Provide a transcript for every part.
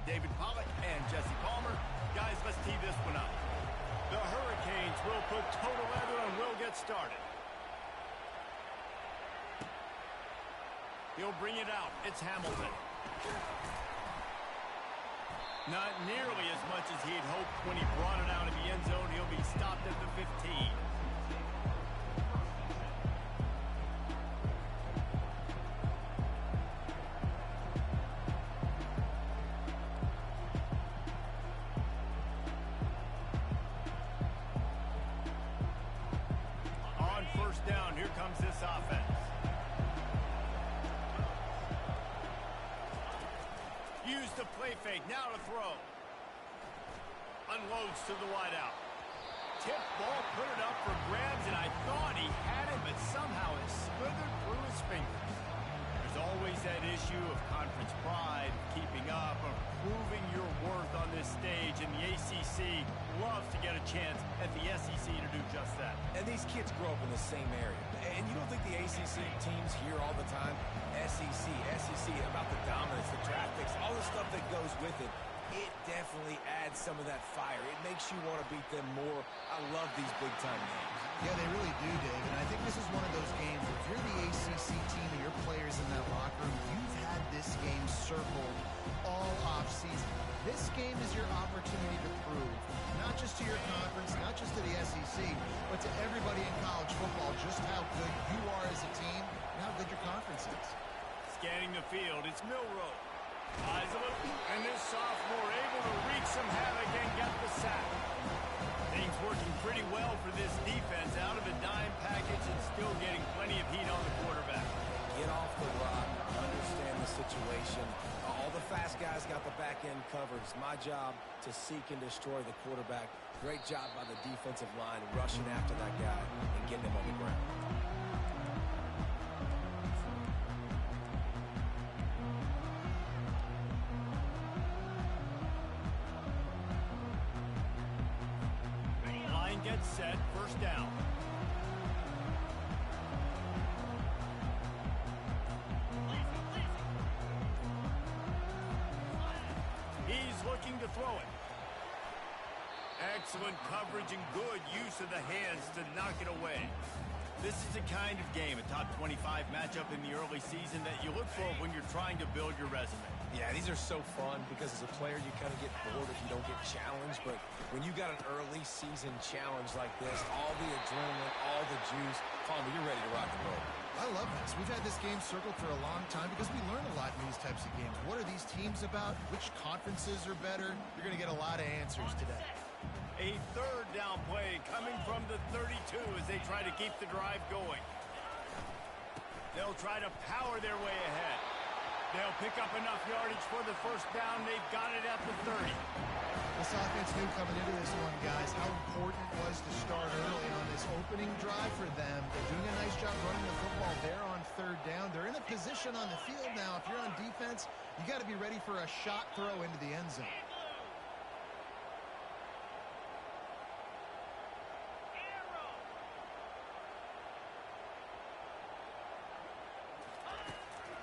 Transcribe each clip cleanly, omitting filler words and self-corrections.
David Pollack and Jesse Palmer. Guys, let's tee this one up. The Hurricanes will put total leather and will get started. He'll bring it out. It's Hamilton. Not nearly as much as he'd hoped when he brought it out of the end zone. He'll be stopped at the 15. On first down, here comes this offense. Use the play fake, now to throw. Unloads to the wideout. Tip ball, put it up for grabs, and I thought he had it, but somehow it slithered through his fingers. There's always that issue of conference pride, keeping up, of proving your worth on this stage, and the ACC loves to get a chance at the SEC to do just that. And these kids grow up in the same area. And you don't think the ACC teams hear all the time, SEC, about the dominance, the draft picks, all the stuff that goes with it. It definitely adds some of that fire. It makes you want to beat them more. I love these big-time games. Yeah, they really do, Dave. And I think this is one of those games where if you're the ACC team and your players in that locker room, you've had this game circled all offseason. This game is your opportunity to prove, not just to your conference, not just to the SEC, but to everybody in college football, just how good you are as a team and how good your conference is. Scanning the field, it's Milroe. Eyes of it, and this sophomore able to wreak some havoc and get the sack. Things working pretty well for this defense, out of a dime package and still getting plenty of heat on the quarterback. Get off the rock, understand the situation. All the fast guys got the back end covered. It's my job to seek and destroy the quarterback. Great job by the defensive line rushing after that guy and getting him on the ground. Gets set, first down. He's looking to throw it. Excellent coverage and good use of the hands to knock it away. This is the kind of game, a top 25 matchup in the early season, that you look for when you're trying to build your resume. Yeah, these are so fun because as a player you kind of get bored if you don't get challenged, but when you got an early season challenge like this, all the adrenaline, all the juice, Palmer, you're ready to rock and roll. I love this. We've had this game circled for a long time because we learn a lot in these types of games. What are these teams about? Which conferences are better? You're going to get a lot of answers today. A third down play coming from the 32 as they try to keep the drive going. They'll try to power their way ahead. They'll pick up enough yardage for the first down. They've got it at the 30. This offense knew coming into this one, guys, how important it was to start early on this opening drive for them. They're doing a nice job running the football there on third down. They're in a position on the field now. If you're on defense, you got to be ready for a shot throw into the end zone.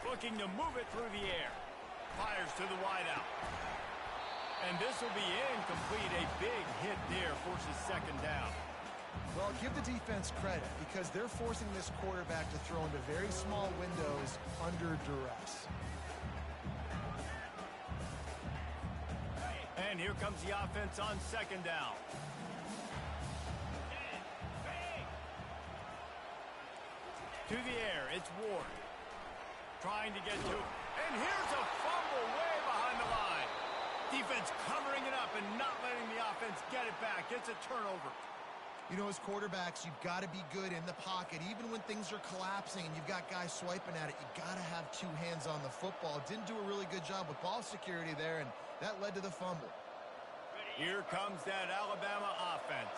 Looking to move it through the air. Fires to the wideout. And this will be incomplete. A big hit there forces second down. Well, give the defense credit because they're forcing this quarterback to throw into very small windows under duress. And here comes the offense on second down. To the air, it's Ward. Trying to get to it. And here's a fumble way behind the line. Defense covering it up and not letting the offense get it back. It's a turnover. You know, as quarterbacks, you've got to be good in the pocket. Even when things are collapsing and you've got guys swiping at it, you've got to have two hands on the football. Didn't do a really good job with ball security there, and that led to the fumble. Here comes that Alabama offense.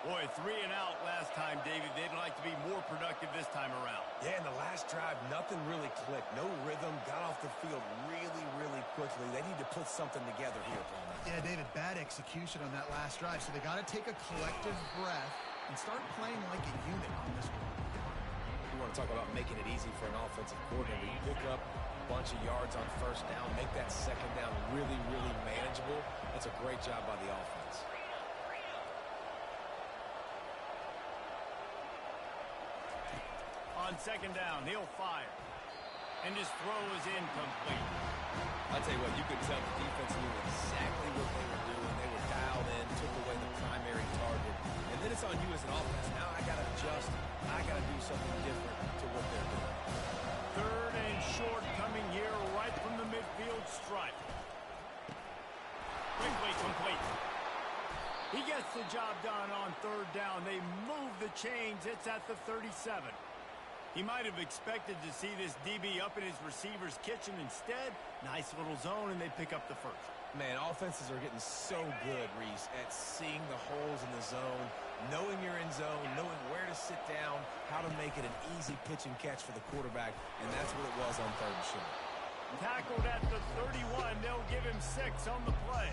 Boy, 3 and out last time, David. They'd like to be more productive this time around. Yeah, in the last drive, nothing really clicked. No rhythm, got off the field really, really quickly. They need to put something together here, Palmer. Yeah, David, bad execution on that last drive. So they got to take a collective breath and start playing like a unit on this one. You want to talk about making it easy for an offensive coordinator. You pick up a bunch of yards on first down, make that second down really, really manageable. That's a great job by the offense. On second down, he'll fire. And his throw is incomplete. I'll tell you what, you could tell the defense knew exactly what they were doing. They were dialed in, took away the primary target. And then it's on you as an offense. Now I got to adjust. I got to do something different to what they're doing. Third and short coming here right from the midfield stripe. Quickly complete. He gets the job done on third down. They move the chains. It's at the 37. He might have expected to see this DB up in his receiver's kitchen. Instead, nice little zone, and they pick up the first. Man, offenses are getting so good, Reese, at seeing the holes in the zone, knowing you're in zone, knowing where to sit down, how to make it an easy pitch and catch for the quarterback, and that's what it was on third and short. Tackled at the 31. They'll give him 6 on the play.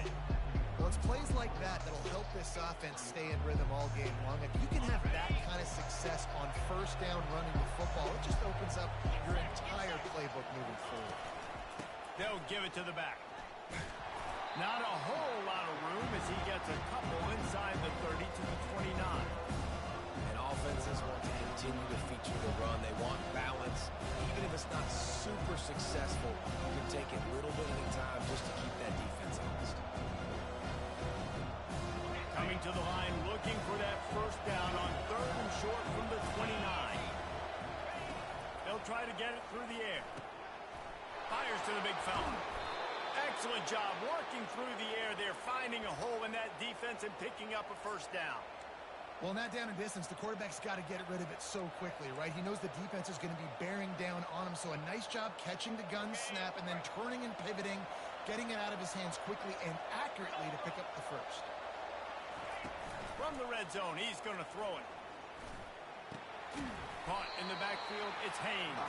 Well, it's plays like that that'll help this offense stay in rhythm all game long. If you can have that kind of success on first down running the football, it just opens up your entire playbook moving forward. They'll give it to the back. Not a whole lot of room as he gets a couple inside the 30 to the 29. And offenses want to continue to feature the run. They want balance. Even if it's not super successful, you can take it little bit at a time just to keep that defense honest. Coming to the line, looking for that first down on third and short from the 29. They'll try to get it through the air. Fires to the big fella. Excellent job working through the air. They're finding a hole in that defense and picking up a first down. Well, in that down and distance, the quarterback's got to get rid of it so quickly, right? He knows the defense is going to be bearing down on him, so a nice job catching the gun snap and then turning and pivoting, getting it out of his hands quickly and accurately to pick up the first. From the red zone, he's going to throw it. Caught in the backfield, it's Haynes.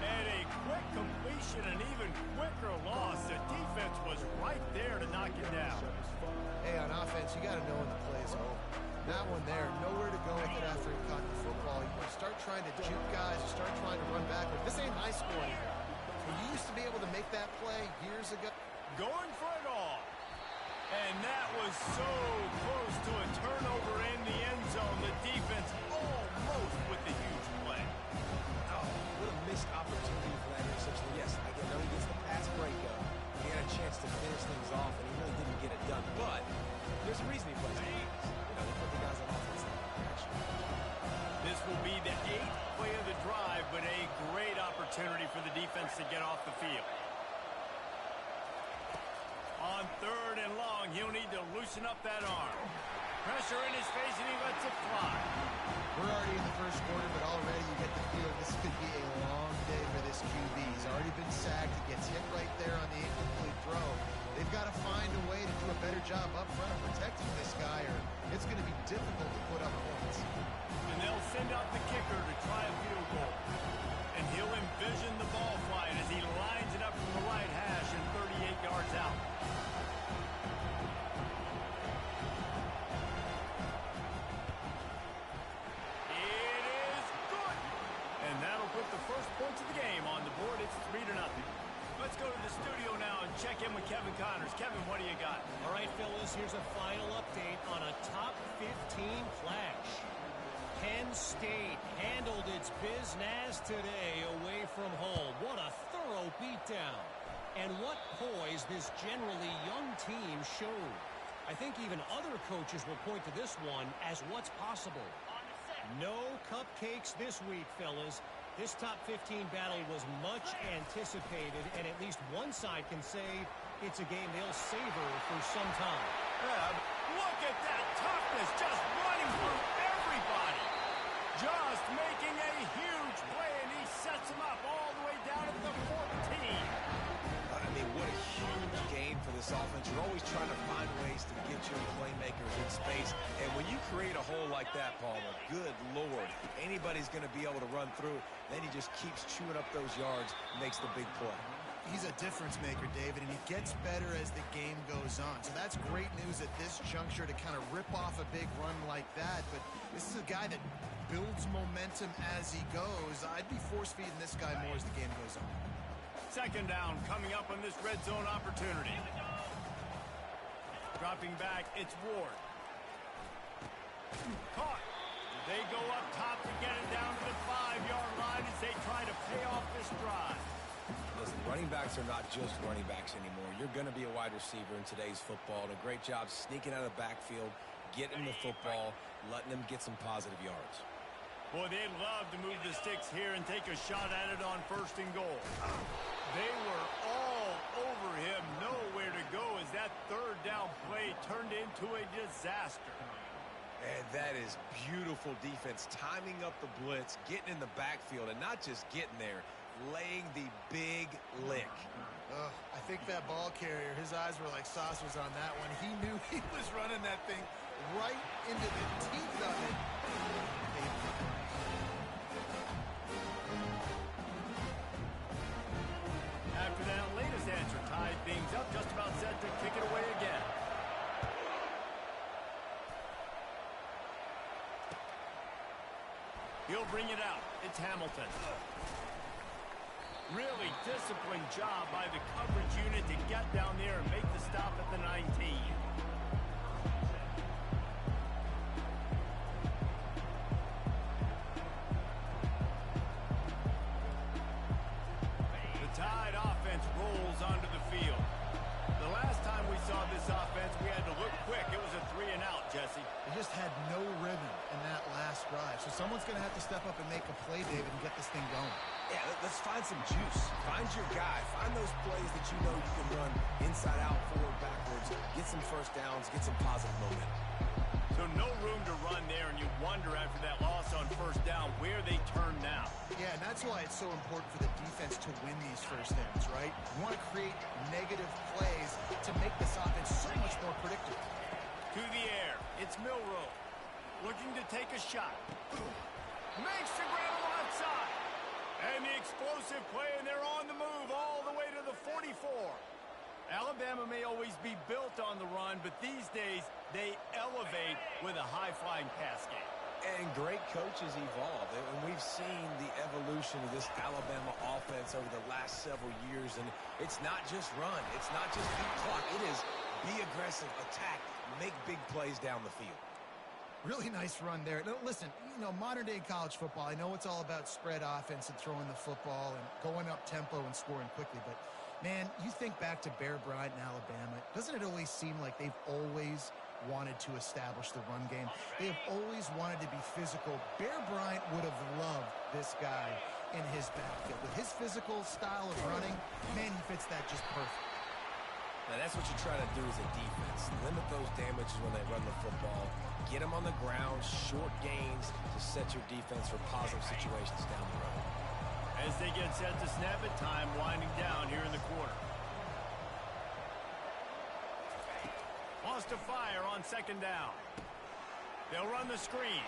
And a quick completion, an even quicker loss. The defense was right there to knock it down. Hey, on offense, you got to know when the play is over. That one there, nowhere to go with it after he caught the football. You start trying to juke guys, you start trying to run backward. This ain't high school anymore. When you used to be able to make that play years ago. Going for it all. And that was so close to a turnover in the end zone. The defense almost with the huge play. Oh, what a missed opportunity for that interception. Yes, I know he gets the pass breakup. He had a chance to finish things off, and he really didn't get it done. But there's a reason he plays defense. You know, they put the guys on offense in that direction. This will be the 8th play of the drive, but a great opportunity for the defense to get off the field. On third and long, he'll need to loosen up that arm. Pressure in his face, and he lets it fly. We're already in the first quarter, but already you get the feel this could be a long day for this QB. He's already been sacked. He gets hit right there on the incomplete throw. They've got to find a way to do a better job up front of protecting this guy, or it's going to be difficult to put up points. And they'll send out the kicker to try a field goal. And he'll envision the ball flying as he lines it up from the right hash and 38 yards out. It is good. And that'll put the first points of the game on the board. It's 3-0. Let's go to the studio now and check in with Kevin Connors. Kevin, what do you got? All right, fellas, here's a final update on a top 15 clash. Penn State handled its business today away from home. What a thorough beatdown. And what poise this generally young team showed. I think even other coaches will point to this one as what's possible. No cupcakes this week, fellas. This top 15 battle was much anticipated, and at least one side can say it's a game they'll savor for some time. Look at that toughness, just running through everybody. Just making a huge play, and he sets him up all the way down at the 14. I mean, what a huge game for this offense. You're always trying to find ways to get your playmakers in space. And when you create a hole like that, Palmer, good Lord, anybody's going to be able to run through it. Then he just keeps chewing up those yards and makes the big play. He's a difference maker, David, and he gets better as the game goes on. So that's great news at this juncture to kind of rip off a big run like that. But this is a guy that builds momentum as he goes. I'd be force-feeding this guy more as the game goes on. Second down coming up on this red zone opportunity. Dropping back, it's Ward. Caught. They go up top to get it down to the 5-yard line as they try to pay off this drive. Listen, running backs are not just running backs anymore. You're going to be a wide receiver in today's football. And a great job sneaking out of the backfield, getting the football, letting them get some positive yards. Boy, they'd love to move the sticks here and take a shot at it on 1st and goal. They were all over him, nowhere to go as that 3rd down play turned into a disaster. And that is beautiful defense, timing up the blitz, getting in the backfield, and not just getting there, laying the big lick. I think that ball carrier, his eyes were like saucers on that one. He knew he was running that thing right into the teeth of it. After that latest answer tied things up, just about set to kick it away again. He'll bring it out. It's Hamilton. Really disciplined job by the coverage unit to get down there and make the stop at the 19. The Tide offense rolls onto the field. The last time we saw this offense, we had to look quick. It was a 3-and-out, Jesse. They just had no rhythm in that last drive. So someone's going to have to step up and make a play, David, and get this thing going. Yeah, let's find some juice. Find your guy. Find those plays that you know you can run inside out, forward, backwards. Get some first downs. Get some positive momentum. So no room to run there, and you wonder after that loss on 1st down where they turn now. Yeah, and that's why it's so important for the defense to win these first downs, right? You want to create negative plays to make this offense so much more predictable. To the air, it's Milroe. Looking to take a shot. Makes the grab on the left side. And the explosive play, and they're on the move all the way to the 44. Alabama may always be built on the run, but these days they elevate with a high-flying pass game. And great coaches evolve, and we've seen the evolution of this Alabama offense over the last several years, and it's not just run, it's not just beat clock, it is be aggressive, attack, make big plays down the field. Really nice run there. Now, listen, modern-day college football, I know it's all about spread offense and throwing the football and going up tempo and scoring quickly, but, man, you think back to Bear Bryant in Alabama, doesn't it always seem like they've always wanted to establish the run game? They have always wanted to be physical. Bear Bryant would have loved this guy in his backfield. With his physical style of running, man, he fits that just perfect. Now, that's what you try to do as a defense. Limit those damages when they run the football. Get them on the ground, short gains to set your defense for positive situations down the road. As they get set to snap it, time winding down here in the quarter. Lost to fire on 2nd down. They'll run the screen.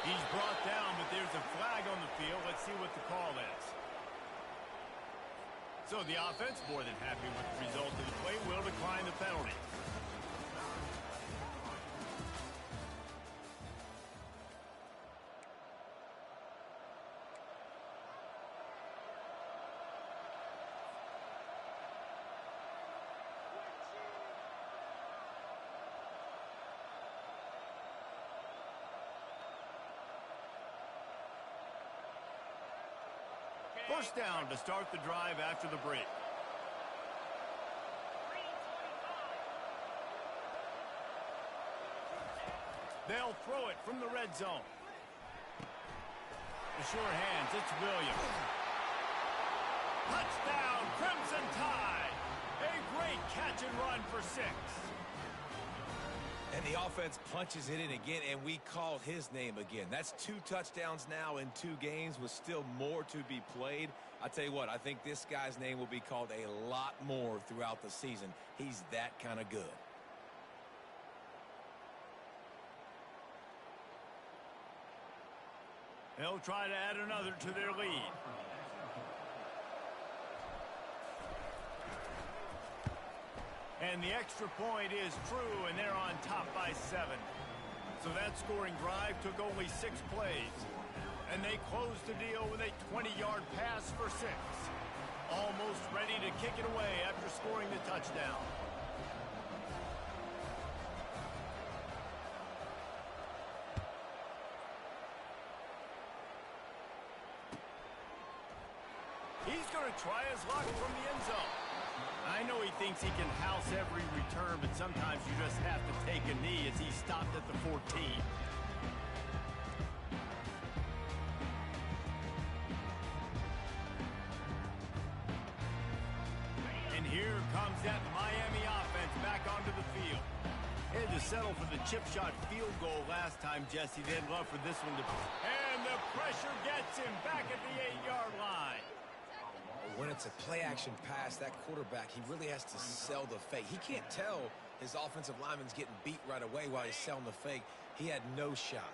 He's brought down, but there's a flag on the field. Let's see what the call is. So the offense, more than happy with the result of the play, will decline the penalty. First down to start the drive after the break. They'll throw it from the red zone. The sure hands, it's Williams. Touchdown, Crimson Tide. A great catch and run for 6. And the offense punches it in again, and we called his name again. That's 2 touchdowns now in 2 games with still more to be played. I tell you what, I think this guy's name will be called a lot more throughout the season. He's that kind of good. They'll try to add another to their lead. And the extra point is true, and they're on top by 7. So that scoring drive took only 6 plays. And they closed the deal with a 20-yard pass for 6. almost ready to kick it away after scoring the touchdown. He's going to try his luck from the end zone. I know he thinks he can house every return, but sometimes you just have to take a knee as he stopped at the 14. And here comes that Miami offense back onto the field. Had to settle for the chip shot field goal last time, Jesse. They'd love for this one to... And the pressure gets him back at the 8-yard line. When it's a play-action pass, that quarterback, he really has to sell the fake. He can't tell his offensive lineman's getting beat right away while he's selling the fake. He had no shot.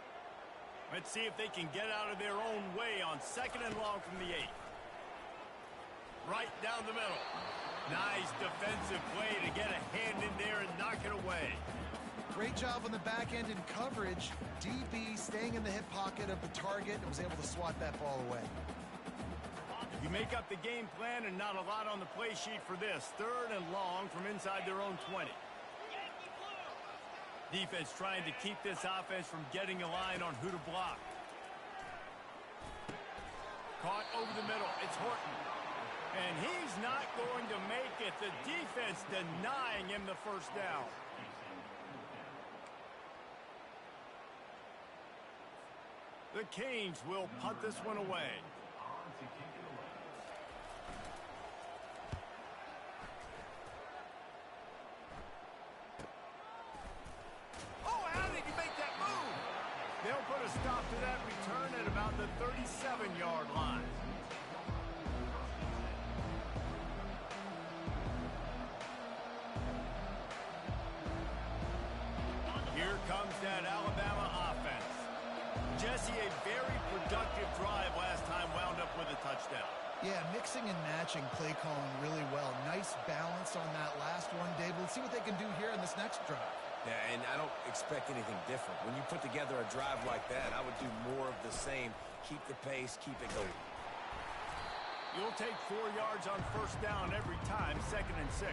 Let's see if they can get out of their own way on 2nd and long from the 8. Right down the middle. Nice defensive play to get a hand in there and knock it away. Great job on the back end in coverage. DB staying in the hip pocket of the target and was able to swat that ball away. You make up the game plan and not a lot on the play sheet for this. 3rd and long from inside their own 20. Defense trying to keep this offense from getting a line on who to block. Caught over the middle. It's Horton. And he's not going to make it. The defense denying him the first down. The Canes will punt this one away. They'll put a stop to that return at about the 37-yard line. Here comes that Alabama offense. Jesse, a very productive drive last time wound up with a touchdown. Yeah, mixing and matching play calling really well. Nice balance on that last one, Dave. Let's see what they can do here in this next drive. Yeah, and I don't expect anything different. When you put together a drive like that, I would do more of the same. Keep the pace, keep it going. You'll take 4 yards on first down every time, 2nd and 6.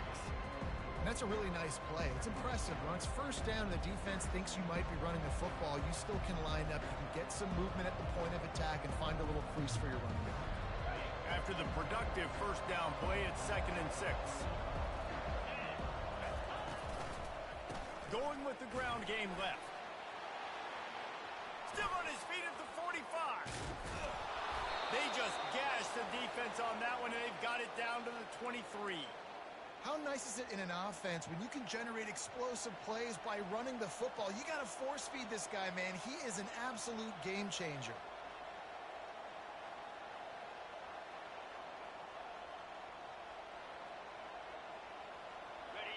That's a really nice play. It's impressive. When it's first down, the defense thinks you might be running the football. You still can line up. You can get some movement at the point of attack and find a little crease for your running back. After the productive first down play, it's 2nd and 6. Going with the ground game left. Still on his feet at the 45. They just gashed the defense on that one, and they've got it down to the 23. How nice is it in an offense when you can generate explosive plays by running the football? You got to force feed this guy, man. He is an absolute game changer.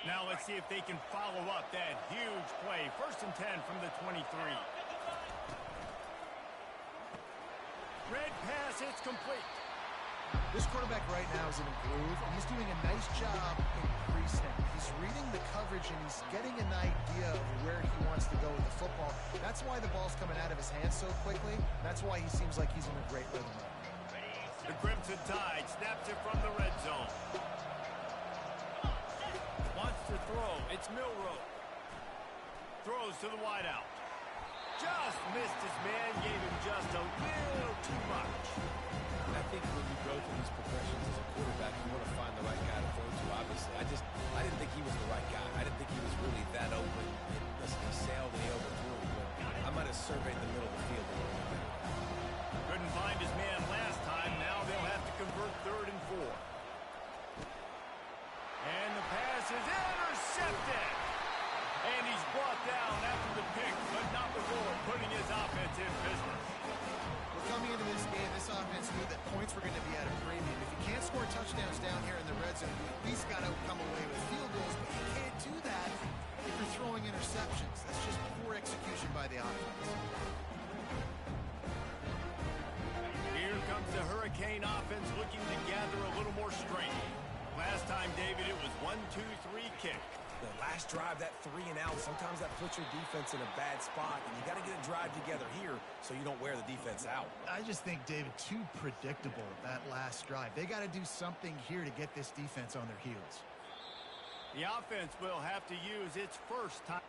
Now let's see if they can follow up that huge play. 1st and 10 from the 23. Red pass, it's complete. This quarterback right now is in a groove, and he's doing a nice job in pre-snap. He's reading the coverage, and he's getting an idea of where he wants to go with the football. That's why the ball's coming out of his hands so quickly. That's why he seems like he's in a great rhythm. The Crimson Tide snaps it from the red zone. Wants to throw. It's Milroe. Throws to the wideout. Just missed his man. Gave him just a little too much. I think when you go through these progressions as a quarterback, you want to find the right guy to throw to, obviously. I didn't think he was the right guy. I didn't think he was really that open. Listen, he sailed and he overthrew, but I might have surveyed the middle of the field a little bit. Couldn't find his man last time. Now they'll have to convert 3rd and 4. And the pass is intercepted. And he's brought down after the pick, but not before putting his offense in business. Well, coming into this game, this offense knew that points were going to be at a premium. If you can't score touchdowns down here in the red zone, you at least got to come away with field goals, but you can't do that if you're throwing interceptions. That's just poor execution by the offense. Here comes the Hurricane offense looking to gather a little more strength. Last time, David, it was 1-2-3 kick. The last drive, that 3 and out, sometimes that puts your defense in a bad spot, and you got to get a drive together here so you don't wear the defense out. I just think, David, too predictable, that last drive. They got to do something here to get this defense on their heels. The offense will have to use its first time.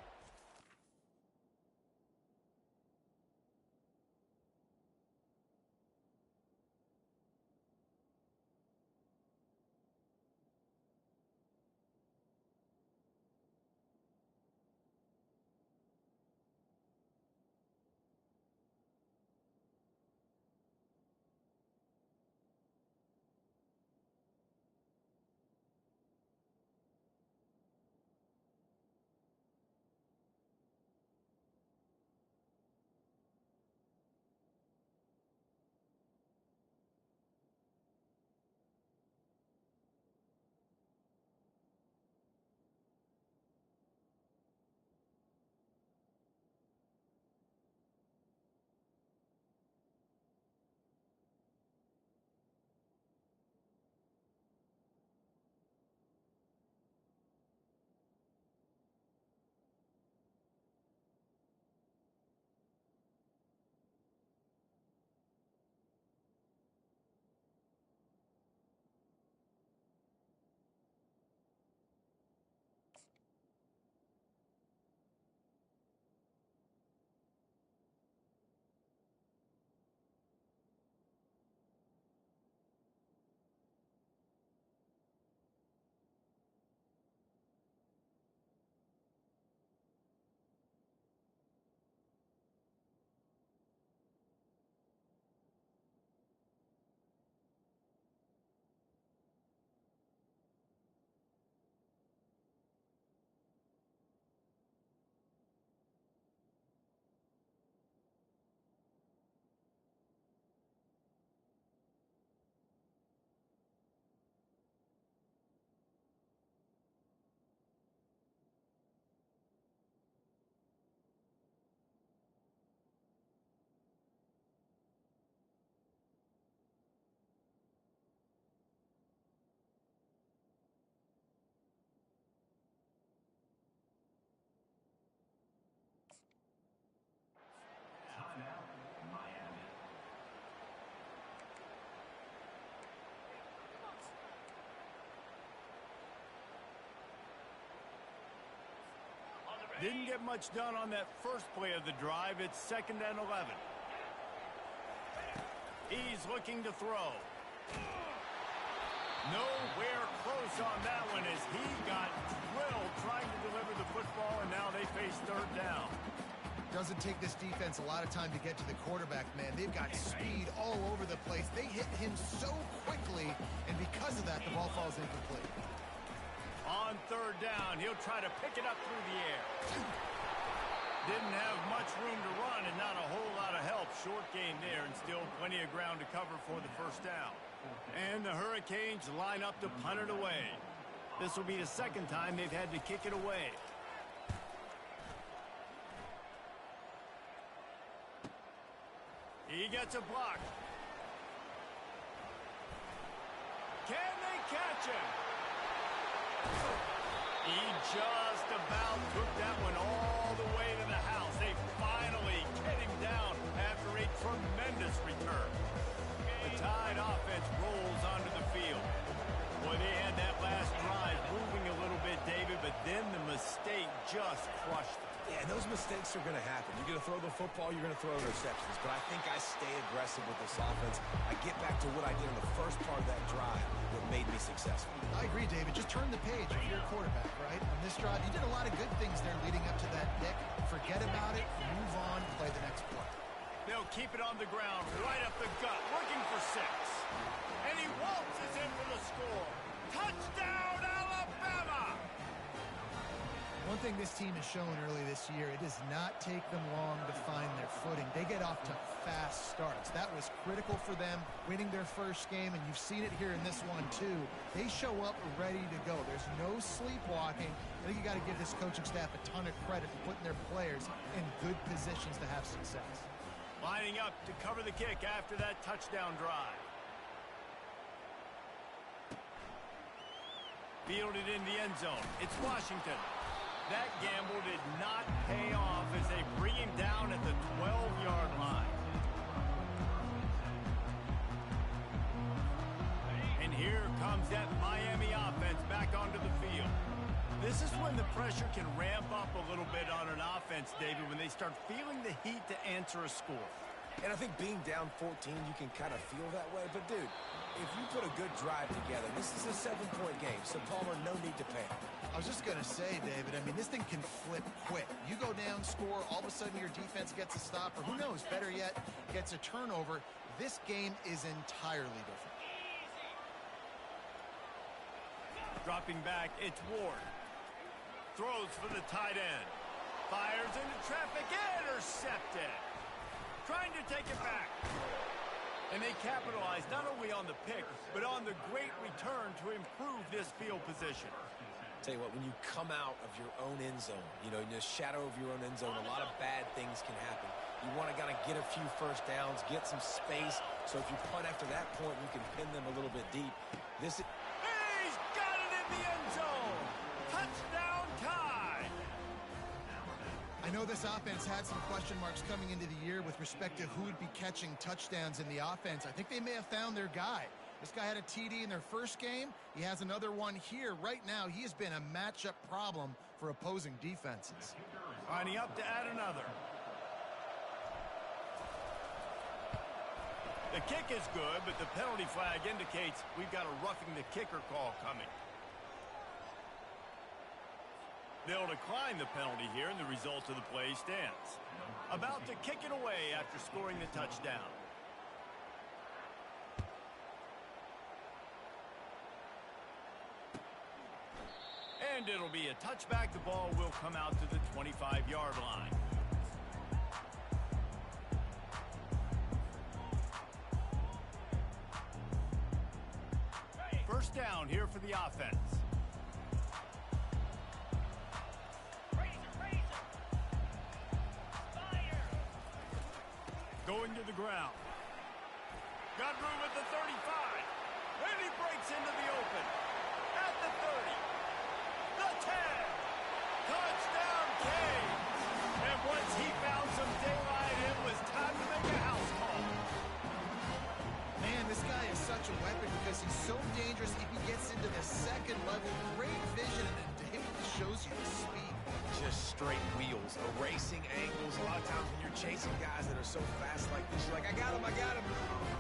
Didn't get much done on that first play of the drive. It's 2nd and 11. He's looking to throw. Nowhere close on that one as he got drilled trying to deliver the football, and now they face 3rd down. Doesn't take this defense a lot of time to get to the quarterback, man. They've got speed all over the place. They hit him so quickly, and because of that, the ball falls incomplete. On 3rd down, he'll try to pick it up through the air. Didn't have much room to run and not a whole lot of help. Short game there and still plenty of ground to cover for the 1st down. And the Hurricanes line up to punt it away. This will be the 2nd time they've had to kick it away. He gets a block. Can they catch him? He just about took that one all the way to the house. They finally get him down after a tremendous return. The Tide offense rolls onto the field. Boy, they had that last drive moving a little bit, David, but then the mistake just crushed them. Yeah, those mistakes are going to happen. You're going to throw the football, you're going to throw interceptions. But I think I stay aggressive with this offense. I get back to what I did in the first part of that drive that made me successful. I agree, David. Just turn the page if you're a quarterback, right? On this drive, you did a lot of good things there leading up to that pick. Forget about it, move on, play the next play. They'll keep it on the ground, right up the gut, looking for 6. And he waltzes in for the score. Touchdown, Alabama! One thing this team has shown early this year, it does not take them long to find their footing. They get off to fast starts. That was critical for them, winning their first game, and you've seen it here in this one too. They show up ready to go. There's no sleepwalking. I think you got to give this coaching staff a ton of credit for putting their players in good positions to have success. Lining up to cover the kick after that touchdown drive. Fielded in the end zone. It's Washington. That gamble did not pay off as they bring him down at the 12-yard line. And here comes that Miami offense back onto the field. This is when the pressure can ramp up a little bit on an offense, David, when they start feeling the heat to answer a score. And I think being down 14, you can kind of feel that way. But, dude, if you put a good drive together, this is a 7-point game, so Palmer, no need to panic. I was just going to say, David, I mean, this thing can flip quick. You go down, score, all of a sudden your defense gets a stop, or who knows, better yet, gets a turnover. This game is entirely different. Dropping back, it's Ward. Throws for the tight end. Fires into traffic, intercepted. Trying to take it back. And they capitalize not only on the pick, but on the great return to improve this field position. Tell you what, when you come out of your own end zone, you know, in the shadow of your own end zone, a lot of bad things can happen. You want to kind of get a few first downs, get some space, so if you punt after that point, you can pin them a little bit deep. He's got it in the end zone. Touchdown tie. I know this offense had some question marks coming into the year with respect to who would be catching touchdowns in the offense. I think they may have found their guy. This guy had a TD in their first game. He has another one here. Right now, he has been a matchup problem for opposing defenses. Lining up to add another. The kick is good, but the penalty flag indicates we've got a roughing the kicker call coming. They'll decline the penalty here, and the result of the play stands. About to kick it away after scoring the touchdown. And it'll be a touchback. The ball will come out to the 25-yard line. First down here for the offense. Going to the ground. Got room at the 35. And he breaks into the open. At the 30. The 10. Touchdown, Canes. And once he found some daylight, it was time to make a house call. Man, this guy is such a weapon because he's so dangerous if he gets into the second level. Great vision, and to him, it shows you the speed. Just straight wheels, erasing angles. A lot of times when you're chasing guys that are so fast like this, you're like, I got him.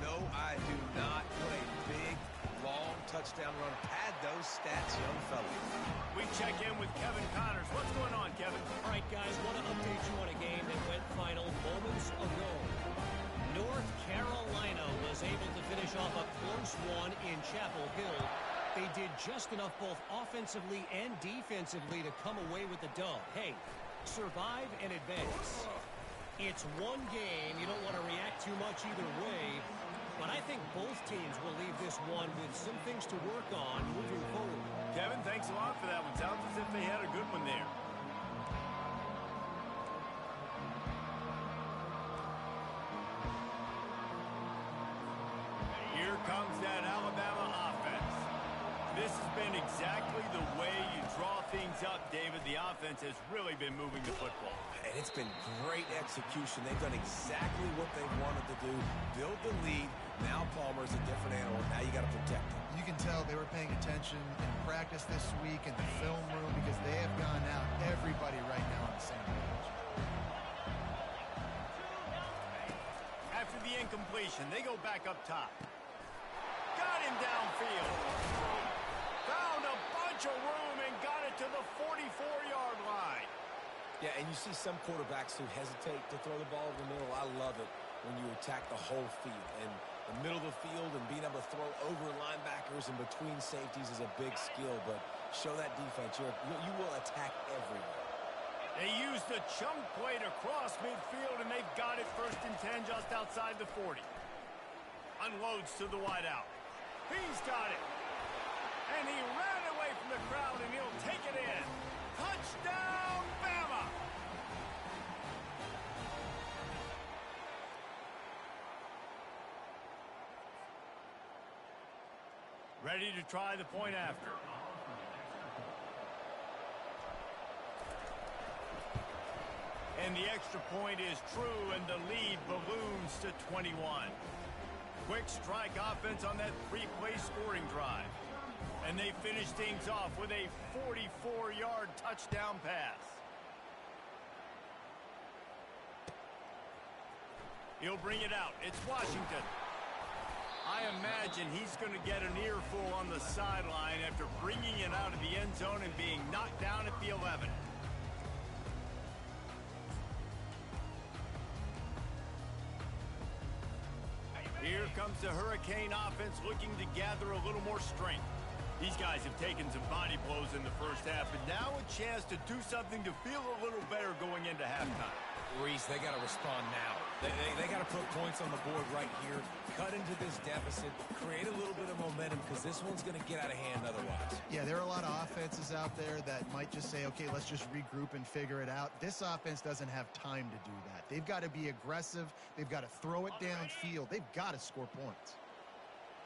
No, I do not. What a big, long touchdown run. Pad those stats, young fella. We check in with Kevin Connors. What's going on, Kevin? All right, guys, want to update you on a game that went final moments ago. North Carolina was able to finish off a close one in Chapel Hill. They did just enough both offensively and defensively to come away with the dub. Hey, survive and advance. It's one game. You don't want to react too much either way. But I think both teams will leave this one with some things to work on moving forward. Kevin, thanks a lot for that one. Sounds as if they had a good one there. Here comes that Alabama offense. This has been exactly the way you draw things up, David. The offense has really been moving the football. And it's been great execution. They've done exactly what they wanted to do. Build the lead. Now Palmer's a different animal. Now you got to protect him. You can tell they were paying attention in practice this week in the film room because they have gone out, everybody right now on the same page. After the incompletion, they go back up top. Got him downfield. Found a bunch of room and got it to the 44-yard line. Yeah, and you see some quarterbacks who hesitate to throw the ball over the middle. I love it when you attack the whole field. And the middle of the field and being able to throw over linebackers and between safeties is a big skill. But show that defense. You will attack everywhere. They used the chunk play to cross midfield, and they've got it 1st and 10 just outside the 40. Unloads to the wideout. He's got it. And he ran away from the crowd, and he'll take it in. Touchdown, Bama! Ready to try the point after. And the extra point is true, and the lead balloons to 21. Quick strike offense on that three-play scoring drive. And they finish things off with a 44-yard touchdown pass. He'll bring it out. It's Washington. I imagine he's going to get an earful on the sideline after bringing it out of the end zone and being knocked down at the 11. Here comes the Hurricane offense looking to gather a little more strength. These guys have taken some body blows in the first half, and now a chance to do something to feel a little better going into halftime. Reese, they got to respond now. They got to put points on the board right here, cut into this deficit, create a little bit of momentum, because this one's going to get out of hand otherwise. Yeah, there are a lot of offenses out there that might just say, okay, let's just regroup and figure it out. This offense doesn't have time to do that. They've got to be aggressive. They've got to throw it downfield. They've got to score points.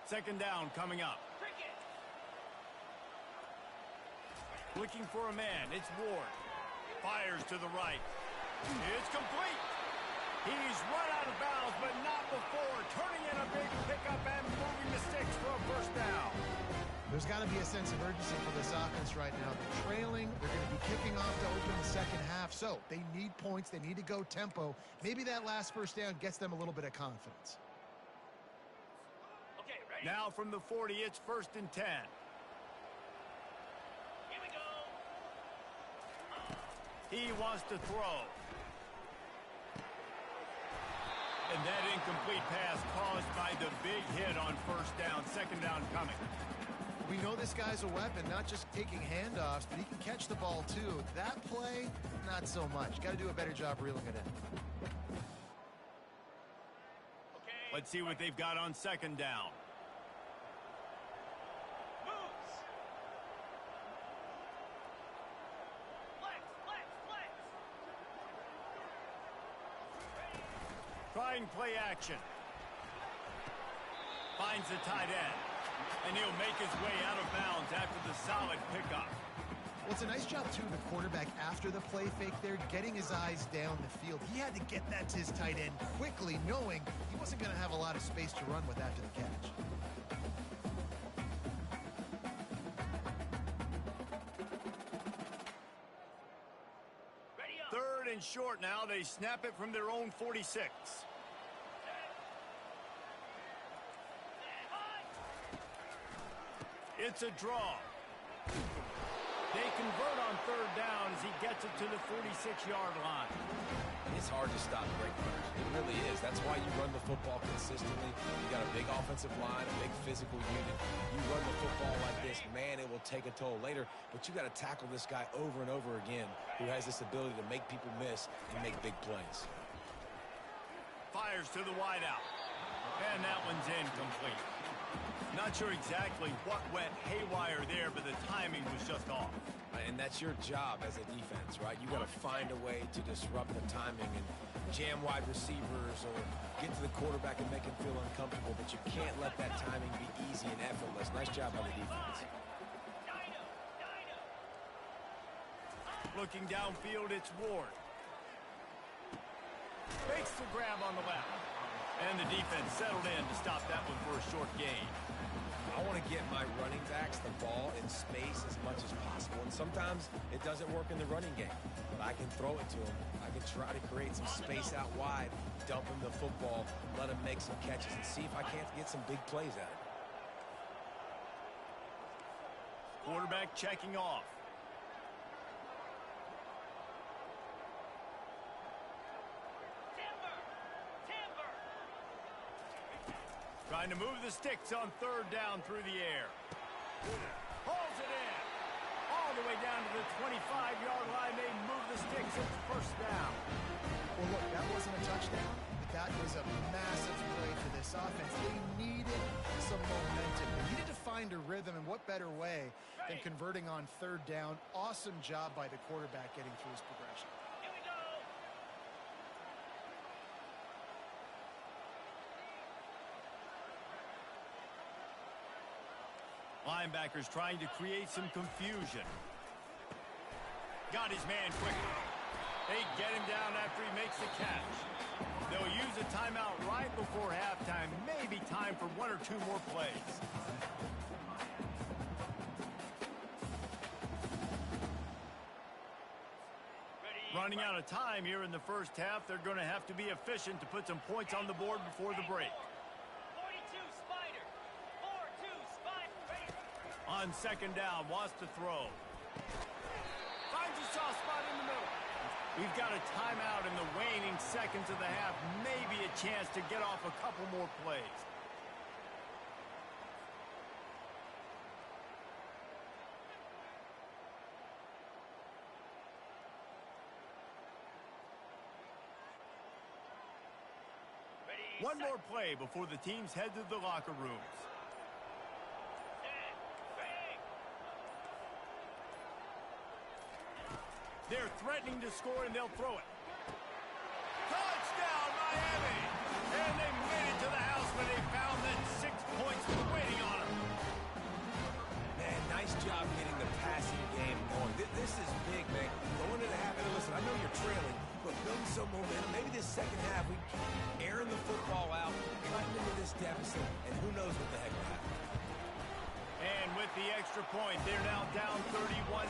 Second down coming up. Looking for a man. It's Ward. Fires to the right. It's complete. He's run out of bounds, but not before. Turning in a big pickup and moving the sticks for a first down. There's got to be a sense of urgency for this offense right now. They're trailing. They're going to be kicking off to open the second half. So they need points. They need to go tempo. Maybe that last first down gets them a little bit of confidence. Okay, ready? Now from the 40, it's 1st and 10. He wants to throw. And that incomplete pass caused by the big hit on first down. Second down coming. We know this guy's a weapon, not just taking handoffs, but he can catch the ball too. That play, not so much. Got to do a better job reeling it in. Let's see what they've got on second down. Trying play action. Finds the tight end. And he'll make his way out of bounds after the solid pickup. Well, it's a nice job, too, the quarterback after the play fake there, getting his eyes down the field. He had to get that to his tight end quickly, knowing he wasn't going to have a lot of space to run with after the catch. Third and short now. They snap it from their own 46. It's a draw. They convert on third down as he gets it to the 46-yard line. It's hard to stop great runners. It really is. That's why you run the football consistently. You got a big offensive line, a big physical unit. You run the football like this, man, it will take a toll later. But you got to tackle this guy over and over again who has this ability to make people miss and make big plays. Fires to the wideout. And that one's incomplete. Not sure exactly what went haywire there, but the timing was just off. And that's your job as a defense, right? You got to find a way to disrupt the timing and jam wide receivers or get to the quarterback and make him feel uncomfortable, but you can't let that timing be easy and effortless. Nice job by the defense. Looking downfield, it's Ward. Makes the grab on the left. And the defense settled in to stop that one for a short gain. I want to get my running backs the ball in space as much as possible. And sometimes it doesn't work in the running game. But I can throw it to him. I can try to create some space out wide, dump him the football, let him make some catches, and see if I can't get some big plays out of it. Quarterback checking off. Trying to move the sticks on third down through the air. Hauls it in. All the way down to the 25-yard line. They move the sticks. It's first down. Well, look, that wasn't a touchdown, but that was a massive play for this offense. They needed some momentum. They needed to find a rhythm, and what better way than converting on third down. Awesome job by the quarterback getting through his progression. Linebackers trying to create some confusion. Got his man quickly. They get him down after he makes the catch. They'll use a timeout right before halftime. Maybe time for one or two more plays. Running out of time here in the first half. They're going to have to be efficient to put some points on the board before the break. 42 Spider. 4-2 Spider. On second down, wants to throw. Finds a soft spot in the middle. We've got a timeout in the waning seconds of the half. Maybe a chance to get off a couple more plays. One more play before the teams head to the locker rooms. They're threatening to score, and they'll throw it. Touchdown, Miami! And they made it to the house when they found that 6 points were waiting on them. Man, nice job getting the passing game going. This is big, man. Going into the half, and listen, I know you're trailing, but building some momentum. Maybe this second half, we airing the football out, cutting into this deficit, and who knows what the heck will happen. And with the extra point, they're now down 31-17.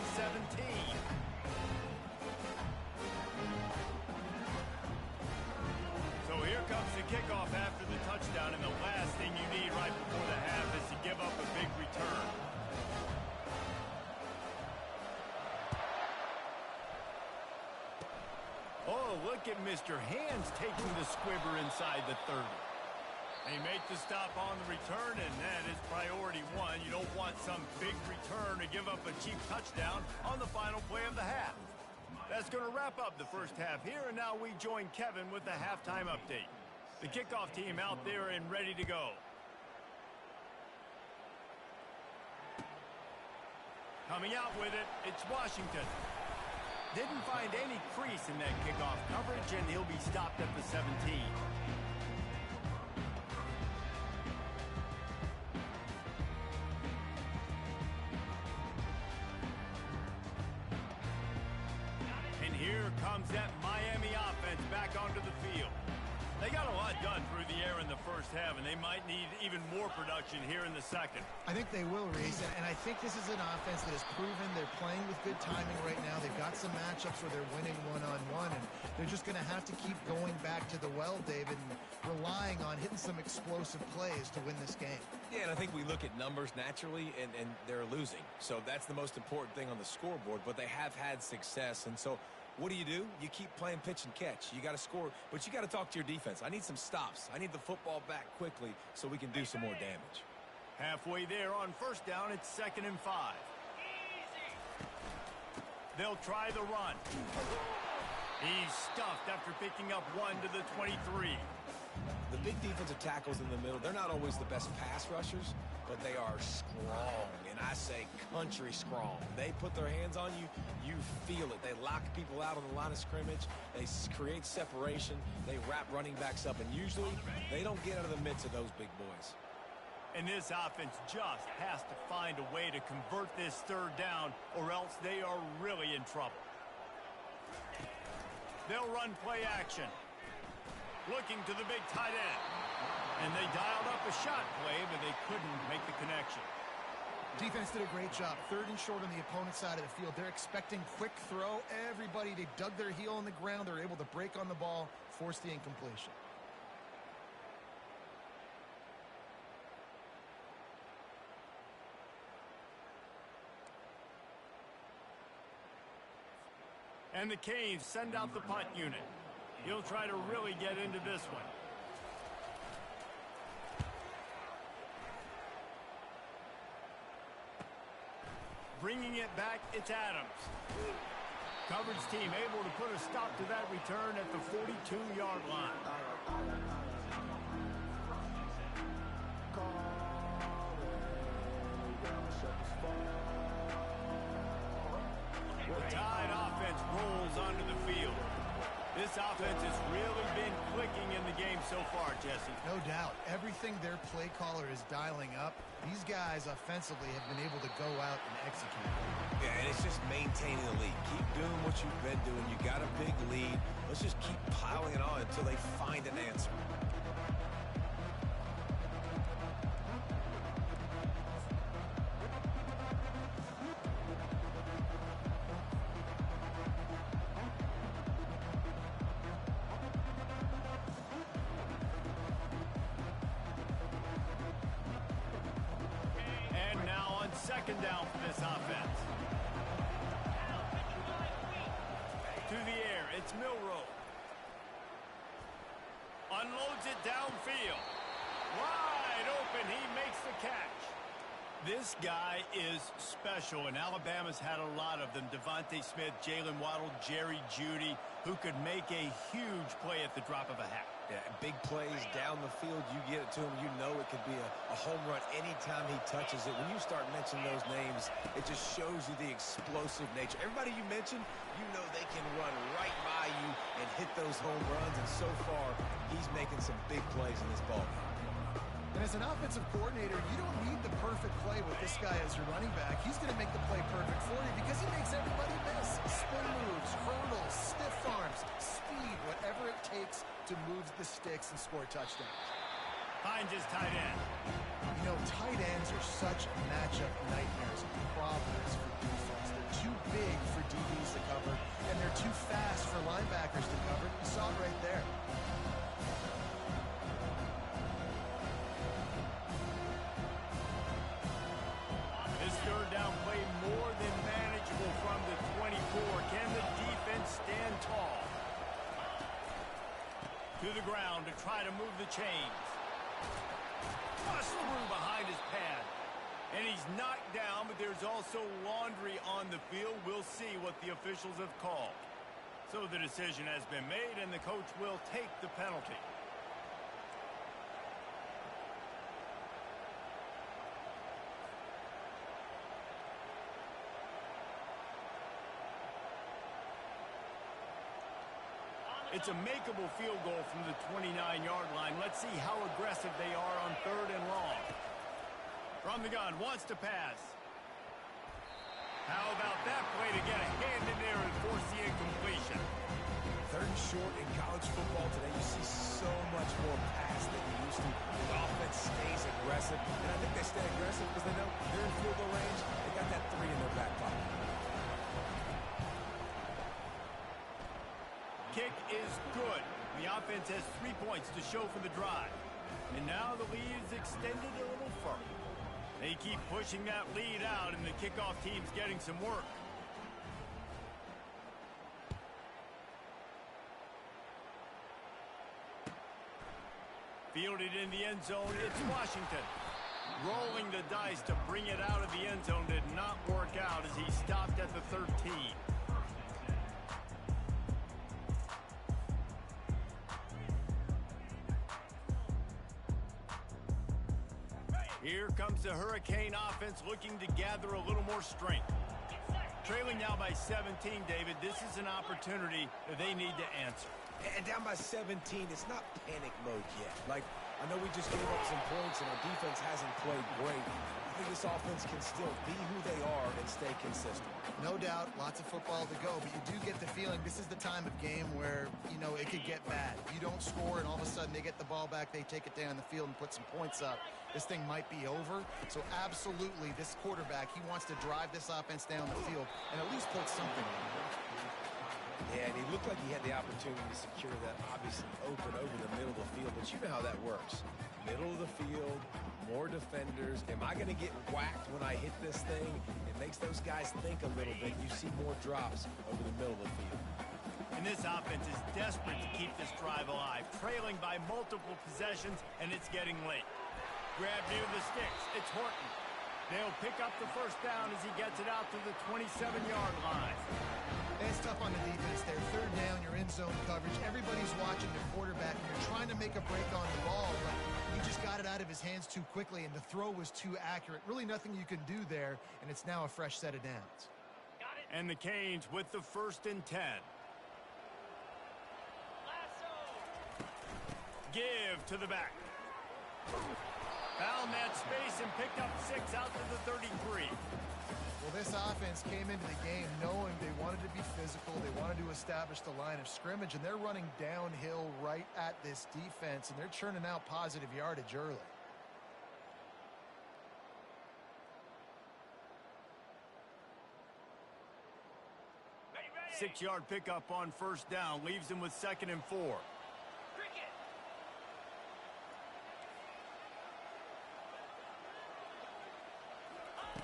So here comes the kickoff after the touchdown, and the last thing you need right before the half is to give up a big return. Oh, look at Mr. Hands taking the squibber inside the 30. They make the stop on the return, and that is priority one. You don't want some big return to give up a cheap touchdown on the final play of the half. That's going to wrap up the first half here, and now we join Kevin with the halftime update. The kickoff team out there and ready to go. Coming out with it, it's Washington. Didn't find any crease in that kickoff coverage, and he'll be stopped at the 17. And here comes that Miami offense back onto the field. They got a lot done through the air in the first half, and they might need even more production here in the second. I think they will, Reese, and I think this is an offense that has proven they're playing with good timing right now. They've got some matchups where they're winning one-on-one, and they're just going to have to keep going back to the well, David, and relying on hitting some explosive plays to win this game. Yeah, and I think we look at numbers naturally, and they're losing. So that's the most important thing on the scoreboard, but they have had success, and so what do? You keep playing pitch and catch. You got to score, but you got to talk to your defense. I need some stops. I need the football back quickly so we can do some more damage. Halfway there on first down, it's 2nd and 5. They'll try the run. He's stuffed after picking up one to the 23. The big defensive tackles in the middle, they're not always the best pass rushers, but they are strong, and I say country strong. They put their hands on you, you feel it. They lock people out on the line of scrimmage. They create separation. They wrap running backs up, and usually they don't get out of the midst of those big boys. And this offense just has to find a way to convert this third down, or else they are really in trouble. They'll run play action. Looking to the big tight end. And they dialed up a shot play, but they couldn't make the connection. Defense did a great job. 3rd and short on the opponent's side of the field. They're expecting quick throw. Everybody, they dug their heel in the ground. They're able to break on the ball, force the incompletion. And the Canes send out the punt unit. He'll try to really get into this one. Bringing it back, it's Adams. Coverage team able to put a stop to that return at the 42-yard line. The Tide offense rolls onto the field. This offense has really been clicking in the game so far, Jesse. No doubt. Everything their play caller is dialing up, these guys offensively have been able to go out and execute. Yeah, and it's just maintaining the lead. Keep doing what you've been doing. You got a big lead. Let's just keep piling it on until they find an answer. And now on second down for this offense. To the air, it's Milroe. Unloads it downfield. Wide open, he makes the catch. This guy is special, and Alabama's had a lot of them. Devontae Smith, Jalen Waddle, Jerry Jeudy, who could make a huge play at the drop of a hat. Yeah, big plays down the field, you get it to him, you know it could be a home run anytime he touches it. When you start mentioning those names, it just shows you the explosive nature. Everybody you mentioned, you know they can run right by you and hit those home runs, and so far, he's making some big plays in this ball game. And as an offensive coordinator, you don't need the perfect play with this guy as your running back. He's going to make the play perfect for you because he makes everybody miss. Spin moves, hurdles, stiff arms, speed, whatever it takes to move the sticks and score touchdowns. Finds his tight end. You know, tight ends are such matchup nightmares and problems for defense. They're too big for DBs to cover, and they're too fast for linebackers to cover. You saw it right there. This third down play more than manageable from the 24. Can the defense stand tall? To the ground to try to move the chains. Bust through behind his pad. And he's knocked down, but there's also laundry on the field. We'll see what the officials have called. So the decision has been made, and the coach will take the penalty. It's a makeable field goal from the 29-yard line. Let's see how aggressive they are on third and long. From the gun, wants to pass. How about that play to get a hand in there and force the incompletion? Third and short in college football today, you see so much more pass than you used to. The offense stays aggressive, and I think they stay aggressive because they know they're in field goal range. They got that 3 in their back pocket. Kick is good. The offense has 3 points to show for the drive. And now the lead is extended a little further. They keep pushing that lead out, and the kickoff team's getting some work. Fielded in the end zone, it's Washington. Rolling the dice to bring it out of the end zone did not work out as he stopped at the 13. Here comes the Hurricane offense looking to gather a little more strength. Trailing now by 17, David, this is an opportunity that they need to answer. And down by 17, it's not panic mode yet. Like, I know we just gave up some points and our defense hasn't played great. I think this offense can still be who they are and stay consistent. No doubt, lots of football to go, but you do get the feeling this is the time of game where, you know, it could get bad. If you don't score and all of a sudden they get the ball back, they take it down the field and put some points up, this thing might be over. So absolutely, this quarterback, he wants to drive this offense down the field and at least put something in. Yeah, and he looked like he had the opportunity to secure that, obviously open over the middle of the field, but you know how that works. Middle of the field, more defenders. Am I going to get whacked when I hit this thing? It makes those guys think a little bit. You see more drops over the middle of the field. And this offense is desperate to keep this drive alive, trailing by multiple possessions, and it's getting late. Grab near the sticks. It's Horton. They'll pick up the first down as he gets it out to the 27-yard line. It's tough on the defense there. Third down, you're in zone coverage. Everybody's watching the quarterback, and you're trying to make a break on the ball, but he just got it out of his hands too quickly, and the throw was too accurate. Really nothing you can do there, and it's now a fresh set of downs. And the Canes with the 1st and 10. Give to the back. Found that space and picked up 6 out to the 33. Well, this offense came into the game knowing establish the line of scrimmage, and they're running downhill right at this defense, and they're churning out positive yardage early. 6-yard pickup on first down. Leaves him with 2nd and 4. Cricket.